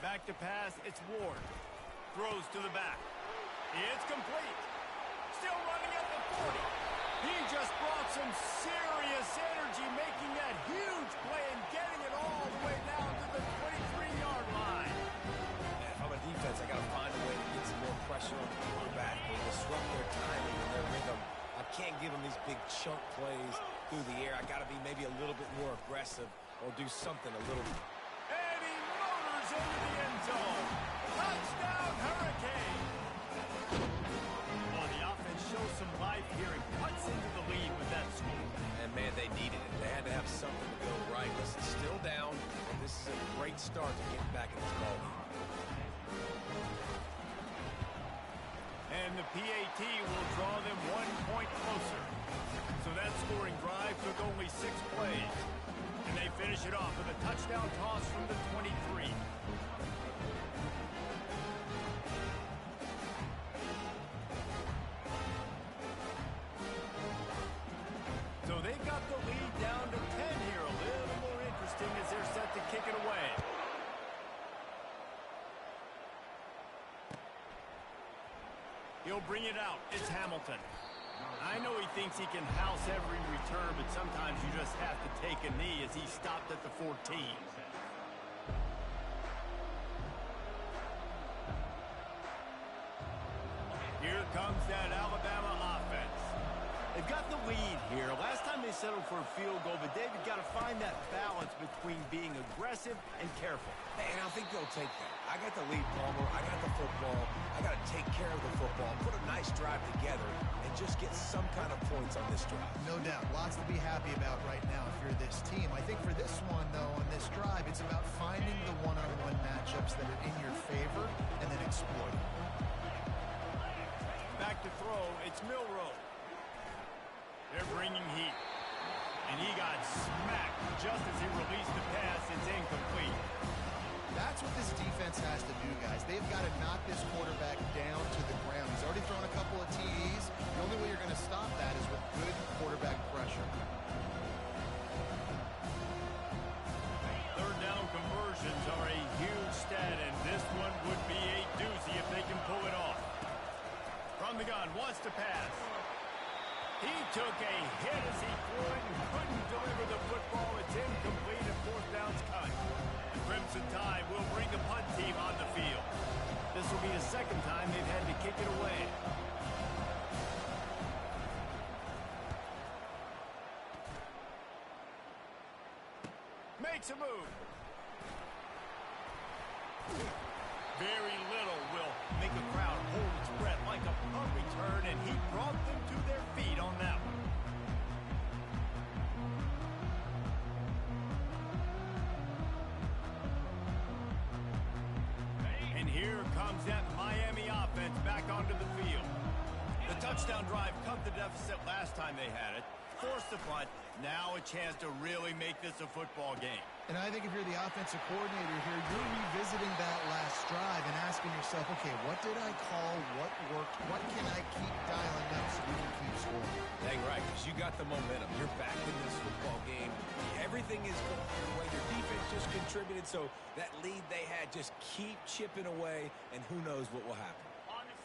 Back to pass. It's Ward. Throws to the back. It's complete. Still running at the 40. He just brought some serious energy, making that huge play and getting it all the way down to the 23-yard line. Man, if I'm a defense, I got to find a way to get some more pressure on the quarterback and disrupt their timing and their rhythm. I can't give them these big chunk plays through the air. I got to be maybe a little bit more aggressive or do something a little bit. And he motors into the end zone. Touchdown, Hurricane. Well, the offense shows some life here and cuts into the lead with that score. And, man, they needed it. They had to have something to go right. Listen, still down, and this is a great start to getting back in this ball game. And the PAT will draw them 1 point closer. So that scoring drive took only 6 plays. And they finish it off with a touchdown toss from the 23. So they've got the lead down to 10 here. A little more interesting as they're set to kick it away. He'll bring it out. It's Hamilton. I know he thinks he can house every return, but sometimes you just have to take a knee as he stopped at the 14. Here comes that Alabama offense. They've got the lead here. Last time they settled for a field goal, but David got to find that balance between being aggressive and careful. And I think they'll take that. I got the lead, Palmer. I got the football. I got to take care of the football, put a nice drive together, and just get some kind of points on this drive. No doubt. Lots to be happy about right now if you're this team. I think for this one, though, on this drive, it's about finding the one-on-one matchups that are in your favor and then exploiting. Back to throw. It's Milroe. They're bringing heat. And he got smacked just as he released the pass. It's incomplete. That's what this defense has to do, guys. They've got to knock this quarterback down to the ground. He's already thrown a couple of TDs. The only way you're going to stop that is with good quarterback pressure. Third down conversions are a huge stat, and this one would be a doozy if they can pull it off. From the gun, wants to pass. He took a hit as he threw it and couldn't deliver the football. It's incomplete and 4th down's cut. The Crimson Tide will bring the punt team on the field. This will be the 2nd time they've had to kick it away. Makes a move. Very little will make a crowd hold its breath like a punt return, and he brought them to their feet on that one. And here comes that Miami offense back onto the field. The touchdown drive cut the deficit last time they had it. Forced the punt. Now a chance to really make this a football game. And I think if you're the offensive coordinator here, you're revisiting that last drive and asking yourself, okay, what did I call? What worked? What can I keep dialing up so we can keep scoring? Dang right, because you got the momentum. You're back in this football game. Everything is going the way your defense just contributed, so that lead they had, just keep chipping away, and who knows what will happen.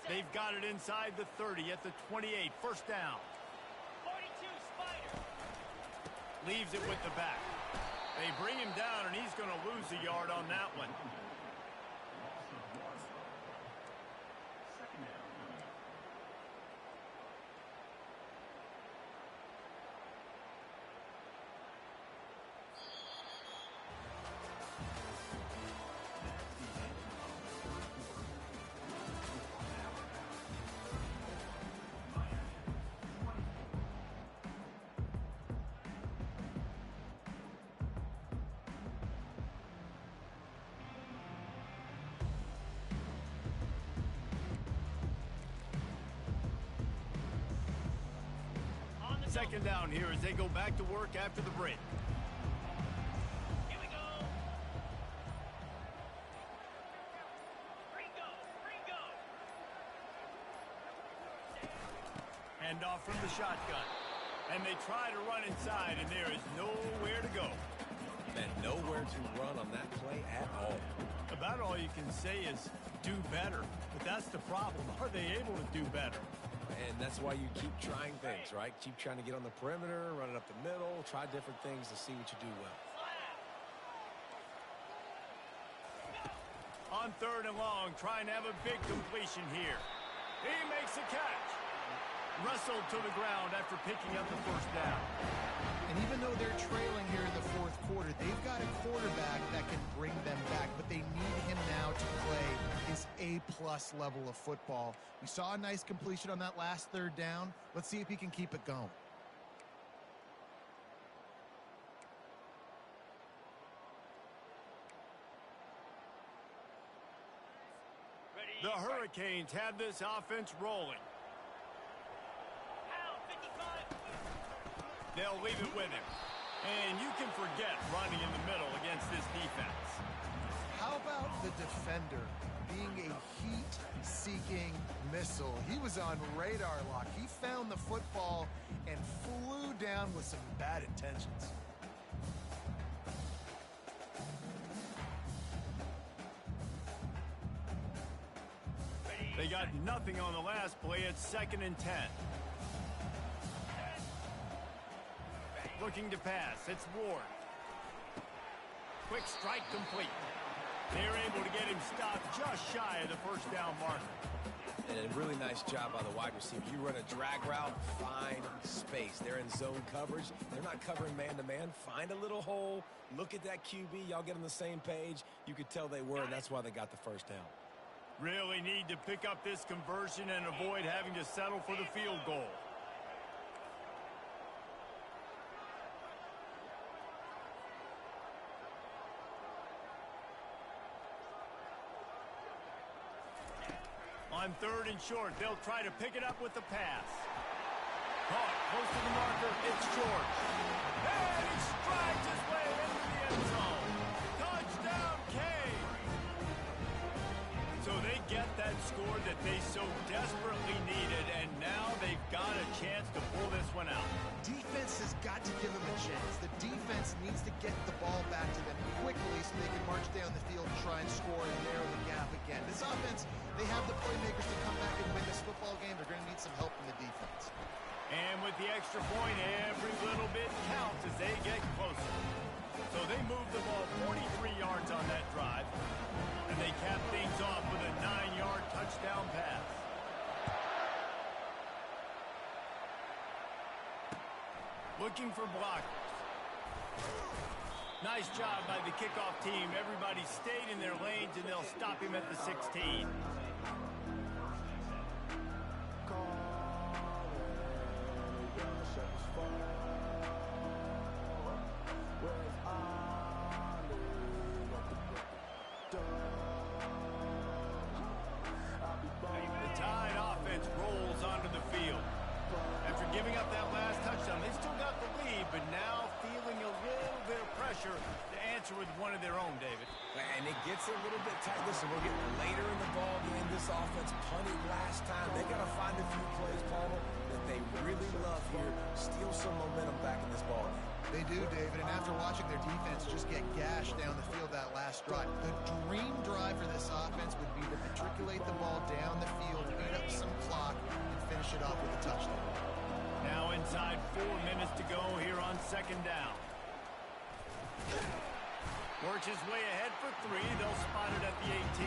They've got it inside the 30 at the 28. First down. 42 Spider. Leaves it with the back. They bring him down, and he's going to lose a yard on that one. second down here as they go back to work after the break. Here we go. Ringo. Hand off from the shotgun. And they try to run inside, and there is nowhere to go. And nowhere to run on that play at all. About all you can say is do better. But that's the problem. Are they able to do better? And that's why you keep trying things, right? Keep trying to get on the perimeter, run it up the middle, try different things to see what you do well. On third and long, trying to have a big completion here. He makes a catch. Wrestled to the ground after picking up the first down. And even though they're trailing here in the fourth quarter, they've got a quarterback that can bring them back, but they need him now to play his A-plus level of football. We saw a nice completion on that last third down. Let's see if he can keep it going. The Hurricanes have this offense rolling. They'll leave it with him. And you can forget running in the middle against this defense. How about the defender being a heat-seeking missile? He was on radar lock. He found the football and flew down with some bad intentions. They got nothing on the last play. It's 2nd and 10. Looking to pass. It's Ward. Quick strike complete. They're able to get him stopped just shy of the first down marker. And a really nice job by the wide receiver. You run a drag route, find space. They're in zone coverage. They're not covering man-to-man. Find a little hole. Look at that QB. Y'all get on the same page. You could tell they were, and that's why they got the first down. Really need to pick up this conversion and avoid having to settle for the field goal. On third and short, they'll try to pick it up with the pass. Caught close to the marker, it's George. And he strides his way into the end zone. Touchdown, Kane! So they get that score that they so desperately needed, and now they've got a chance to pull this one out. Defense has got to give them a chance. The defense needs to get the ball back to them quickly so they can march down the field and try and score and narrow the gap again. This offense, they have the playmakers to come back and win this football game. They're going to need some help from the defense. And with the extra point, every little bit counts as they get closer. So they move the ball 43 yards on that drive, and they cap things off with a 9-yard touchdown pass. Looking for blockers. Nice job by the kickoff team. Everybody stayed in their lanes, and they'll stop him at the 16. The Tide offense rolls onto the field. After giving up that last touchdown, they still got the lead, but now feeling a little bit of pressure to answer with one of their own, David. And it gets a little bit tight. Listen, we're getting later in the ball game. This offense punted last time. They got to find a few plays, Palmer, that they really love here. Steal some momentum back in this ball game. They do, David, and after watching their defense just get gashed down the field that last drive, the dream drive for this offense would be to matriculate the ball down the field, beat up some clock, and finish it off with a touchdown. Now inside 4 minutes to go here on 2nd down. Works his way ahead for 3. They'll spot it at the 18.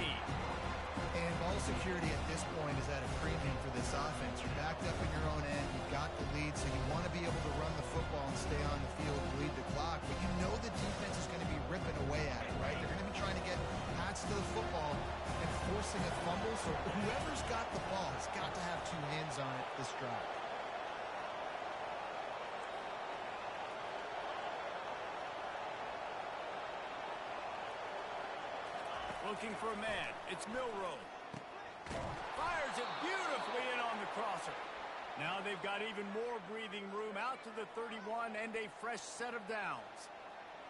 And ball security at this point is at a premium for this offense. You're backed up in your own end. You've got the lead, so you want to be able to run the football and stay on the field to lead the clock. But you know the defense is going to be ripping away at it, right? They're going to be trying to get hats to the football and forcing a fumble. So whoever's got the ball has got to have 2 hands on it this drive. Looking for a man. It's Milroe. Fires it beautifully in on the crosser. Now they've got got even more breathing room out to the 31 and a fresh set of downs.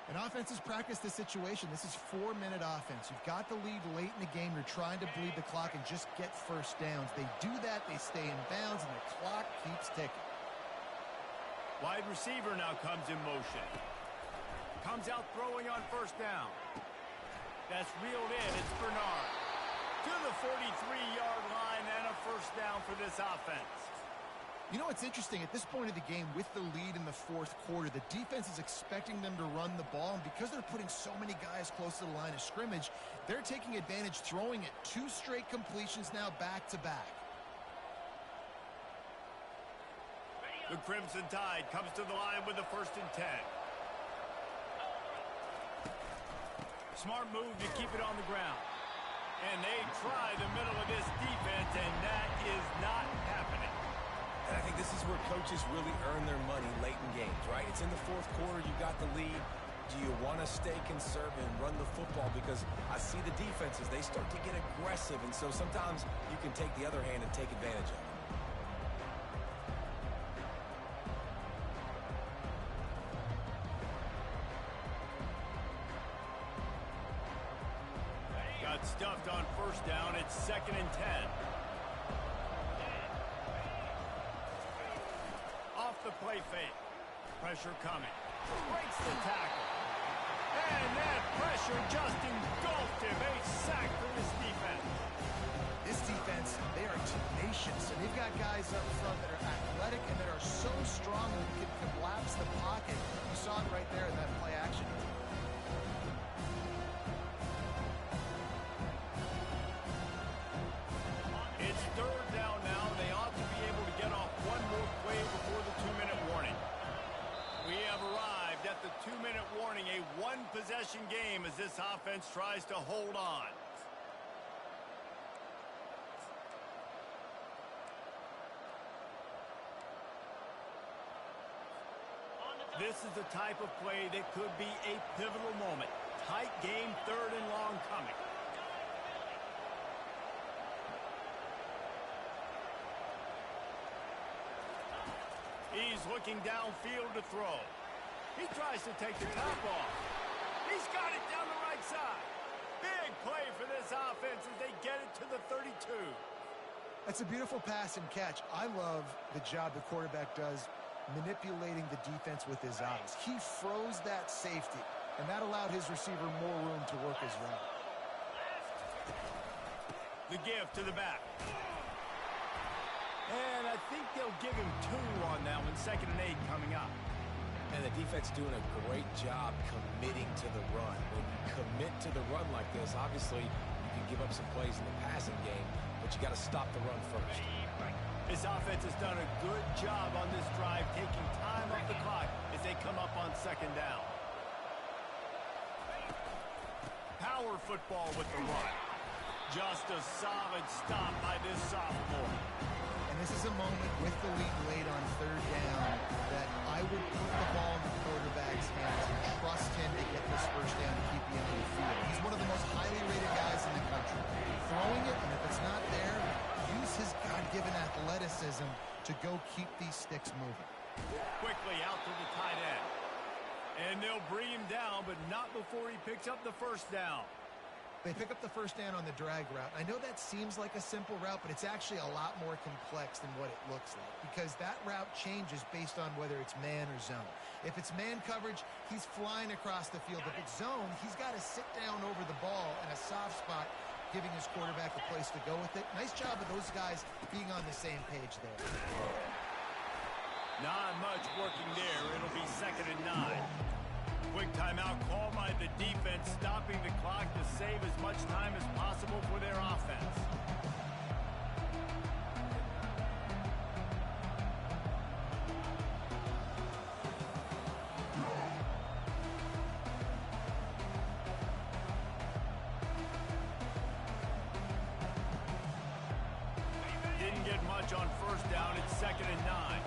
And offenses practice this situation. This is 4-minute offense. You've got the lead late in the game. You're trying to bleed the clock and just get first downs. They do that, they stay in bounds, and the clock keeps ticking. Wide receiver now comes in motion. Comes out throwing on first down. That's reeled in. It's Bernard. To the 43-yard line and a first down for this offense. You know what's interesting? At this point of the game, with the lead in the fourth quarter, the defense is expecting them to run the ball, and because they're putting so many guys close to the line of scrimmage, they're taking advantage, throwing it 2 straight completions now back-to-back. The Crimson Tide comes to the line with the 1st and 10. Smart move to keep it on the ground. And they try the middle of this defense, and that is not happening. And I think this is where coaches really earn their money late in games, right? It's in the fourth quarter. You got the lead. Do you want to stay conservative and run the football? Because I see the defenses, they start to get aggressive, and so sometimes you can take the other hand and take advantage of it. Got stuffed on first down. It's 2nd and 10. Off the play fake. Pressure coming. Breaks the tackle. And that pressure just engulfed him. A sack for this defense. This defense, they are tenacious, and they've got guys up front that are athletic and that are so strong that they can collapse the pocket. You saw it right there in that play action. It's 3rd down now. They ought to be able to get off one more play before the 2-minute warning. We have arrived at the 2-minute warning, a one-possession game as this offense tries to hold on. This is the type of play that could be a pivotal moment. Tight game, 3rd and long coming. He's looking downfield to throw. He tries to take the top off. He's got it down the right side. Big play for this offense as they get it to the 32. That's a beautiful pass and catch. I love the job the quarterback does manipulating the defense with his eyes. He froze that safety, and that allowed his receiver more room to work his route. The give to the back. And I think they'll give him 2 on that one. 2nd and 8 coming up. And the defense doing a great job committing to the run. When you commit to the run like this, obviously you can give up some plays in the passing game, but you got to stop the run first. This offense has done a good job on this drive, taking time off the clock as they come up on 2nd down. Power football with the run. Just a solid stop by this sophomore. And this is a moment with the lead late on 3rd down that I would put the ball in the quarterback's hands and trust him to get this first down to keep the end of the field. He's one of the most highly rated guys in the country. Throwing it, and if it's not there, use his God-given athleticism to go keep these sticks moving. Quickly out to the tight end. And they'll bring him down, but not before he picks up the first down. They pick up the first down on the drag route. I know that seems like a simple route, but it's actually a lot more complex than what it looks like because that route changes based on whether it's man or zone. If it's man coverage, he's flying across the field. If it's zone, he's got to sit down over the ball in a soft spot, giving his quarterback a place to go with it. Nice job of those guys being on the same page there. Not much working there. It'll be 2nd and 9. Quick timeout call by the defense, stopping the clock to save as much time as possible for their offense. Didn't get much on first down. It's 2nd and 9.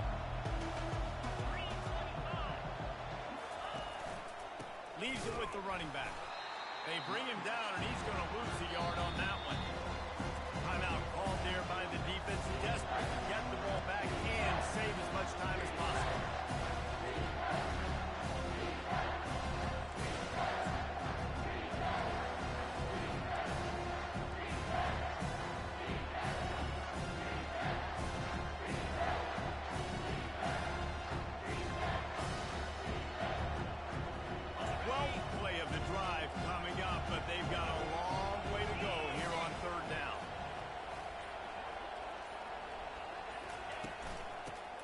Leaves it with the running back. They bring him down, and he's going to lose a yard on that one. Timeout called there by the defense, desperate to get the ball back and save as much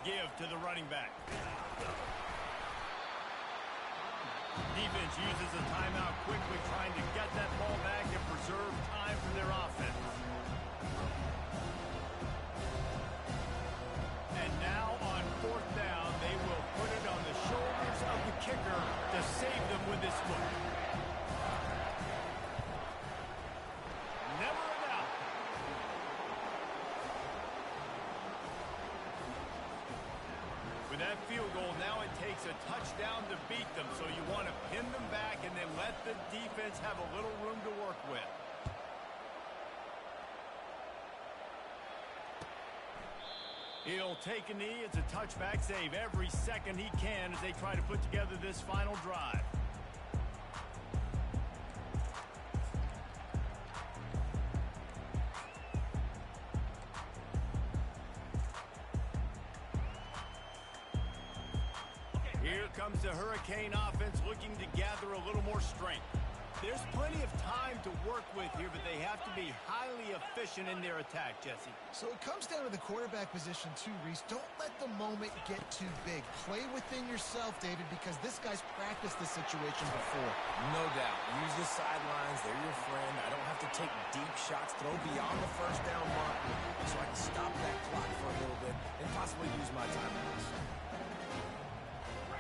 Give to the running back. Defense uses a timeout quickly, trying to get that ball back and preserve time for their offense. And now on fourth down, they will put it on the shoulders of the kicker to save them with this one. Never a doubt. With that field goal, now it takes a touchdown to beat them, so you want to pin them back and then let the defense have a little room to work with. He'll take a knee. It's a touchback save every second he can as they try to put together this final drive. Here comes the Hurricane offense looking to gather a little more strength. There's plenty of time to work with here, but they have to be highly efficient in their attack, Jesse. So it comes down to the quarterback position too, Reese. Don't let the moment get too big. Play within yourself, David, because this guy's practiced this situation before. No doubt. Use the sidelines. They're your friend. I don't have to take deep shots, throw beyond the first down mark, so I can stop that clock for a little bit and possibly use my timeouts.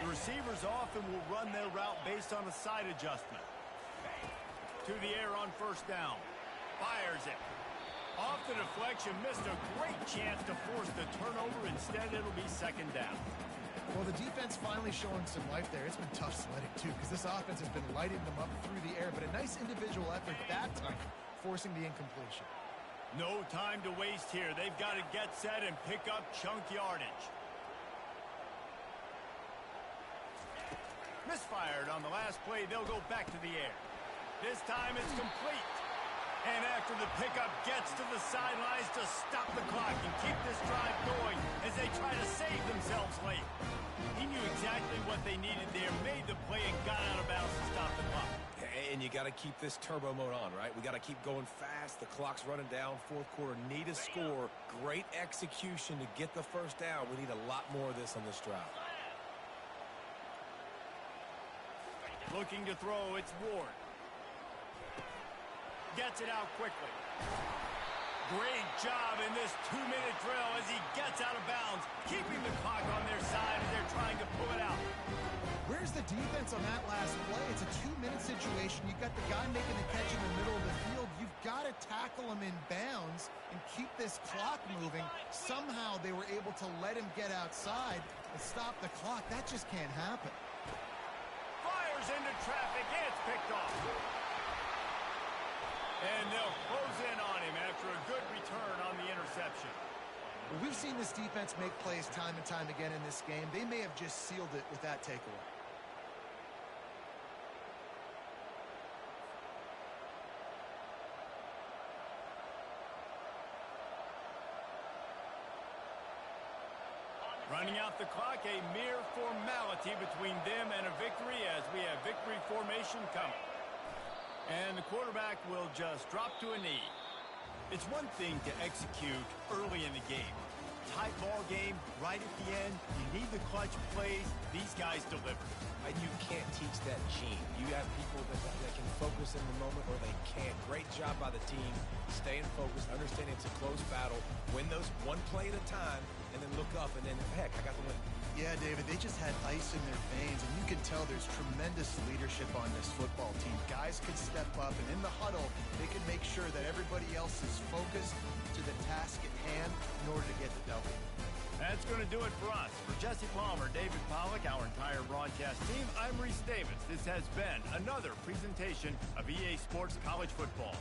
The receivers often will run their route based on a side adjustment. To the air on first down. Fires it. Off the deflection, missed a great chance to force the turnover. Instead, it'll be second down. Well, the defense finally showing some life there. It's been tough sledding, too, because this offense has been lighting them up through the air, but a nice individual effort that time, forcing the incompletion. No time to waste here. They've got to get set and pick up chunk yardage. Misfired on the last play. They'll go back to the air. This time it's complete. And after the pickup gets to the sidelines to stop the clock and keep this drive going as they try to save themselves late. He knew exactly what they needed there, made the play, and got out of bounds to stop the clock. And you got to keep this turbo mode on, right? We got to keep going fast. The clock's running down. Fourth quarter, need a score. Great execution to get the first down. We need a lot more of this on this drive. Looking to throw, it's Ward. Gets it out quickly. Great job in this 2-minute drill as he gets out of bounds, keeping the clock on their side as they're trying to pull it out. Where's the defense on that last play? It's a 2-minute situation. You've got the guy making the catch in the middle of the field. You've got to tackle him in bounds and keep this clock moving. Somehow they were able to let him get outside and stop the clock. That just can't happen. Fires into traffic, and it's picked off. And they'll close in on him after a good return on the interception. Well, we've seen this defense make plays time and time again in this game. They may have just sealed it with that takeaway. Running out the clock, a mere formality between them and a victory as we have victory formation coming. And the quarterback will just drop to a knee. It's one thing to execute early in the game. Tight ball game, right at the end, you need the clutch plays. These guys deliver. And you can't teach that gene. You have people that can focus in the moment or they can't. Great job by the team, staying focused, understanding it's a close battle, win those one play at a time, and then look up and then, heck, I got the win. Yeah, David, they just had ice in their veins, and you can tell there's tremendous leadership on this football team. Guys can step up, and in the huddle, they can make sure that everybody else is focused to the task at hand in order to get the W. That's going to do it for us. For Jesse Palmer, David Pollack, our entire broadcast team, I'm Reese Davis. This has been another presentation of EA Sports College Football.